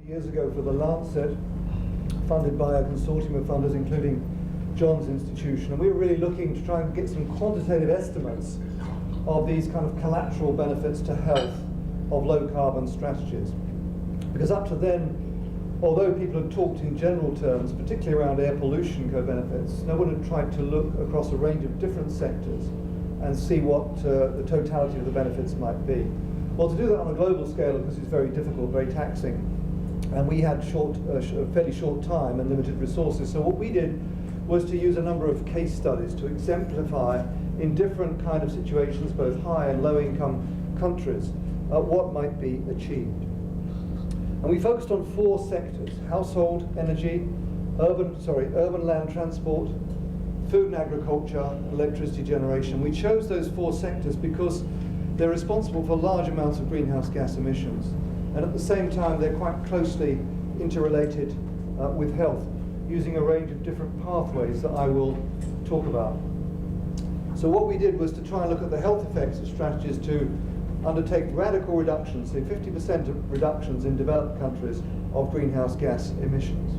Years ago for the Lancet, funded by a consortium of funders including John's institution, and we were really looking to try and get some quantitative estimates of these kind of collateral benefits to health of low carbon strategies. Because up to then, although people had talked in general terms, particularly around air pollution co-benefits, no one had tried to look across a range of different sectors and see what the totality of the benefits might be. Well, to do that on a global scale, of course, is very difficult, very taxing, and we had a fairly short time and limited resources. So what we did was to use a number of case studies to exemplify in different kind of situations, both high and low income countries, what might be achieved. And we focused on 4 sectors: household, energy, urban land transport, food and agriculture, electricity generation. We chose those 4 sectors because they're responsible for large amounts of greenhouse gas emissions. And at the same time, they're quite closely interrelated with health, using a range of different pathways that I will talk about. So what we did was to try and look at the health effects of strategies to undertake radical reductions, say 50% of reductions in developed countries of greenhouse gas emissions.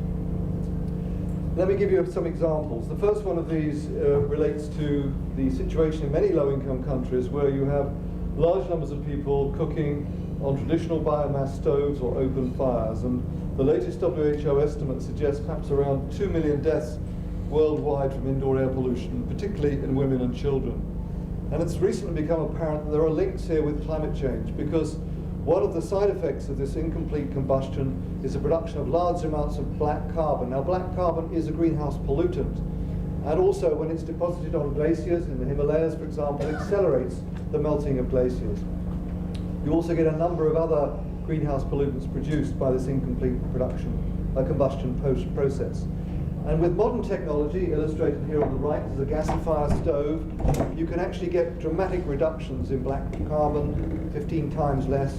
Let me give you some examples. The first one of these relates to the situation in many low-income countries where you have large numbers of people cooking on traditional biomass stoves or open fires, and the latest WHO estimate suggests perhaps around 2 million deaths worldwide from indoor air pollution, particularly in women and children. And it's recently become apparent that there are links here with climate change, because one of the side effects of this incomplete combustion is the production of large amounts of black carbon. Now, black carbon is a greenhouse pollutant, and also when it's deposited on glaciers in the Himalayas, for example, it accelerates the melting of glaciers. You also get a number of other greenhouse pollutants produced by this incomplete combustion process. And with modern technology, illustrated here on the right is a gasifier stove, you can actually get dramatic reductions in black carbon, 15 times less,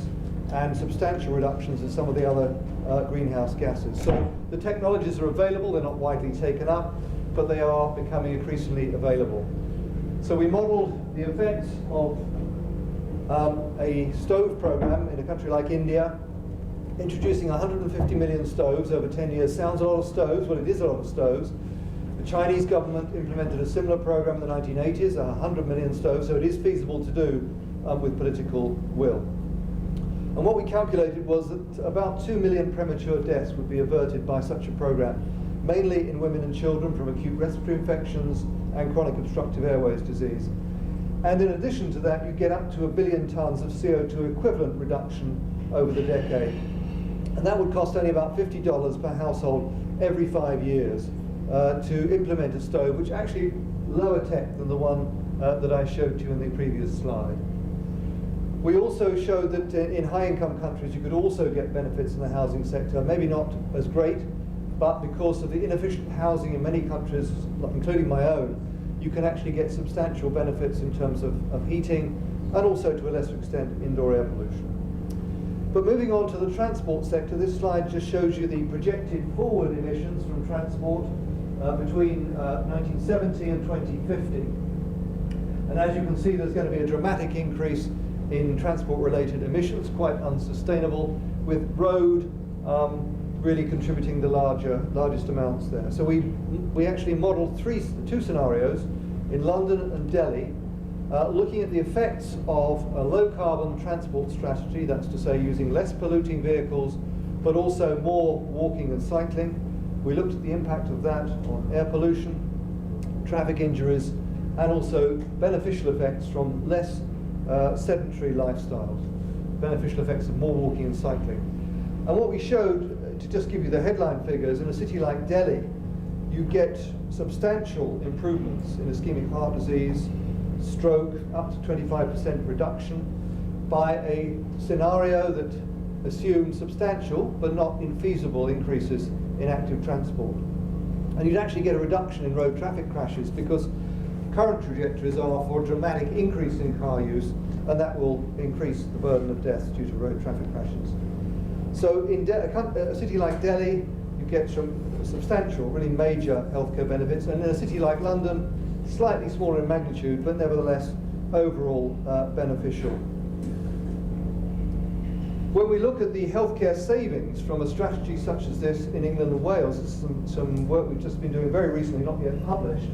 and substantial reductions in some of the other greenhouse gases. So the technologies are available, they're not widely taken up, but they are becoming increasingly available. So we modeled the effects of a stove program in a country like India, introducing 150 million stoves over 10 years. Sounds a lot of stoves. Well, it is a lot of stoves. The Chinese government implemented a similar program in the 1980s, 100 million stoves, so it is feasible to do with political will. And what we calculated was that about 2 million premature deaths would be averted by such a program, mainly in women and children from acute respiratory infections and chronic obstructive airways disease. And in addition to that, you get up to 1 billion tons of CO2 equivalent reduction over the decade. And that would cost only about $50 per household every 5 years to implement a stove, which actually lower tech than the one that I showed you in the previous slide. We also showed that in high-income countries you could also get benefits in the housing sector, maybe not as great, but because of the inefficient housing in many countries, including my own, you can actually get substantial benefits in terms of heating and also to a lesser extent indoor air pollution. But moving on to the transport sector, this slide just shows you the projected forward emissions from transport between 1970 and 2050. And as you can see, there's going to be a dramatic increase in transport-related emissions, quite unsustainable, with road really contributing the largest amounts there. So we actually modeled two scenarios in London and Delhi, looking at the effects of a low-carbon transport strategy, that's to say using less polluting vehicles, but also more walking and cycling. We looked at the impact of that on air pollution, traffic injuries, and also beneficial effects from less sedentary lifestyles, beneficial effects of more walking and cycling. And what we showed, to just give you the headline figures, in a city like Delhi, you get substantial improvements in ischemic heart disease, stroke, up to 25% reduction, by a scenario that assumes substantial but not infeasible increases in active transport. And you'd actually get a reduction in road traffic crashes, because current trajectories are for a dramatic increase in car use, and that will increase the burden of deaths due to road traffic crashes. So in a city like Delhi, you get some substantial, really major healthcare benefits, and in a city like London, slightly smaller in magnitude, but nevertheless overall beneficial. When we look at the healthcare savings from a strategy such as this in England and Wales, this is some work we've just been doing very recently, not yet published.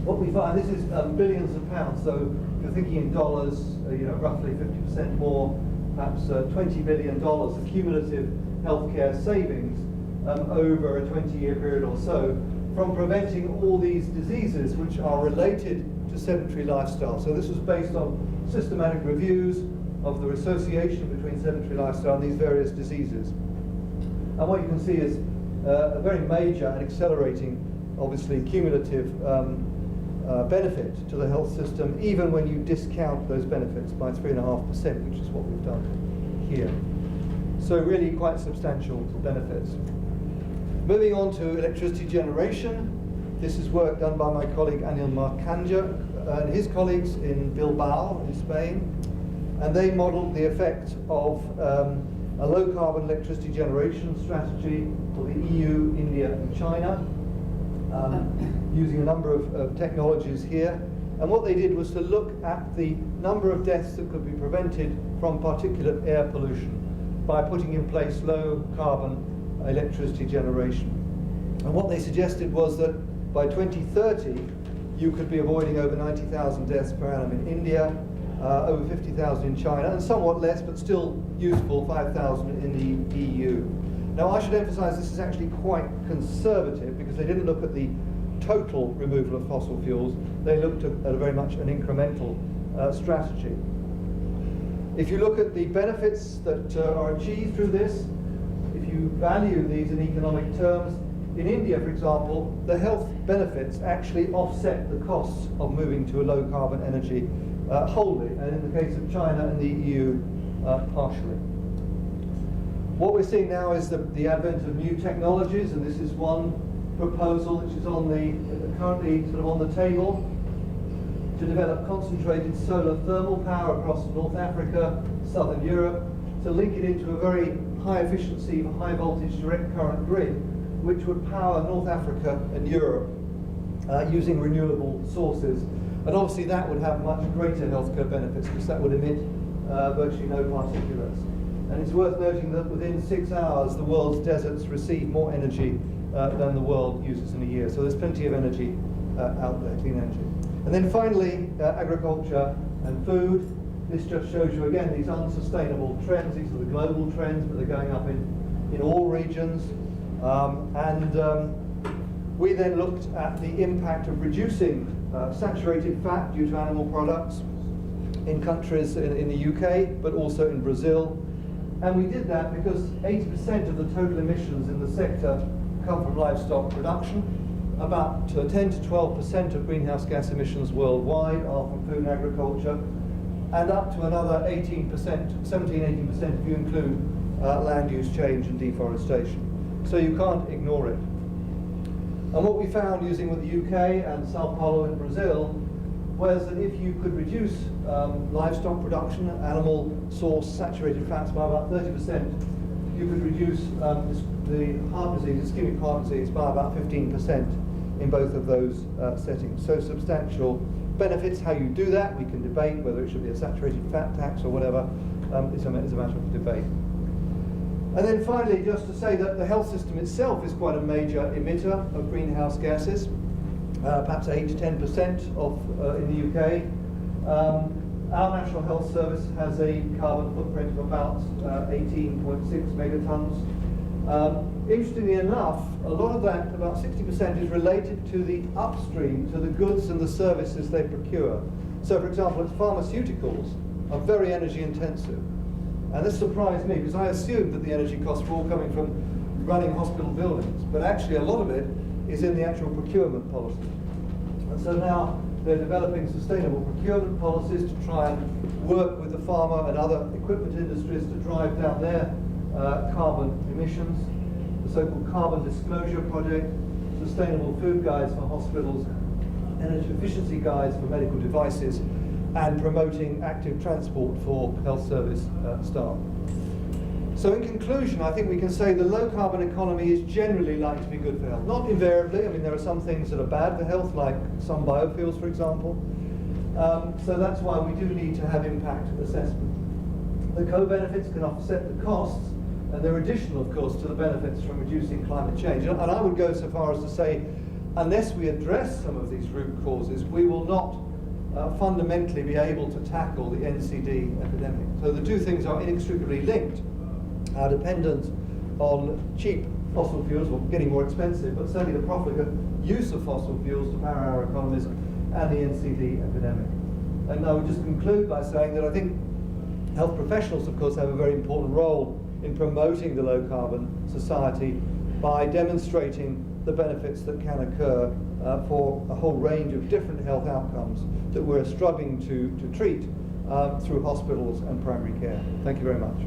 What we find, this is billions of pounds, so if you're thinking in dollars, roughly 50% more, perhaps $20 billion of cumulative healthcare savings over a 20-year period or so from preventing all these diseases which are related to sedentary lifestyle. So this was based on systematic reviews of the association between sedentary lifestyle and these various diseases. And what you can see is a very major and accelerating, obviously, cumulative benefit to the health system, even when you discount those benefits by 3.5%, which is what we've done here. So really quite substantial benefits. Moving on to electricity generation. This is work done by my colleague Anil Markanja and his colleagues in Bilbao in Spain. And they modeled the effect of a low-carbon electricity generation strategy for the EU, India, and China, using a number of technologies here. And what they did was to look at the number of deaths that could be prevented from particulate air pollution by putting in place low-carbon electricity generation. And what they suggested was that by 2030, you could be avoiding over 90,000 deaths per annum in India, over 50,000 in China, and somewhat less, but still useful, 5,000 in the EU. Now, I should emphasize this is actually quite conservative because they didn't look at the total removal of fossil fuels. They looked at very much an incremental strategy. If you look at the benefits that are achieved through this, if you value these in economic terms, in India, for example, the health benefits actually offset the costs of moving to a low-carbon energy wholly, and in the case of China and the EU, partially. What we're seeing now is the advent of new technologies, and this is one proposal which is on currently sort of on the table, to develop concentrated solar thermal power across North Africa, Southern Europe, to link it into a very high efficiency, high voltage direct current grid, which would power North Africa and Europe using renewable sources. And obviously that would have much greater healthcare benefits because that would emit virtually no particulates. And it's worth noting that within 6 hours, the world's deserts receive more energy than the world uses in a year. So there's plenty of energy out there, clean energy. And then finally, agriculture and food. This just shows you again these unsustainable trends. These are the global trends, but they're going up in all regions. We then looked at the impact of reducing saturated fat due to animal products in countries in the UK, but also in Brazil. And we did that because 80% of the total emissions in the sector come from livestock production. About 10 to 12% of greenhouse gas emissions worldwide are from food and agriculture, and up to another 18%, 17-18% if you include land use change and deforestation. So you can't ignore it. And what we found using with the UK and Sao Paulo in Brazil was that if you could reduce livestock production, animal source saturated fats by about 30%, you could reduce the heart disease, ischemic heart disease, by about 15% in both of those settings. So substantial benefits. How you do that, we can debate whether it should be a saturated fat tax or whatever. It's a matter of debate. And then finally, just to say that the health system itself is quite a major emitter of greenhouse gases, perhaps 8 to 10% of in the UK. Our National Health Service has a carbon footprint of about 18.6 megatons. Interestingly enough, a lot of that, about 60%, is related to the upstream, to the goods and the services they procure. So, for example, pharmaceuticals are very energy intensive. And this surprised me because I assumed that the energy costs were all coming from running hospital buildings, but actually a lot of it is in the actual procurement policy. And so now they're developing sustainable procurement policies to try and work with the pharma and other equipment industries to drive down their carbon emissions. The so-called Carbon Disclosure Project, sustainable food guides for hospitals, energy efficiency guides for medical devices, and promoting active transport for health service staff. So in conclusion, I think we can say the low carbon economy is generally likely to be good for health. Not invariably, I mean there are some things that are bad for health, like some biofuels for example. So that's why we do need to have impact assessment. The co-benefits can offset the costs, and they're additional, of course, to the benefits from reducing climate change. And I would go so far as to say, unless we address some of these root causes, we will not fundamentally be able to tackle the NCD epidemic. So the two things are inextricably linked. Our dependence on cheap fossil fuels, well, getting more expensive, but certainly the profligate use of fossil fuels to power our economies, and the NCD epidemic. And I would just conclude by saying that I think health professionals, of course, have a very important role in promoting the low-carbon society by demonstrating the benefits that can occur for a whole range of different health outcomes that we're struggling to treat through hospitals and primary care. Thank you very much.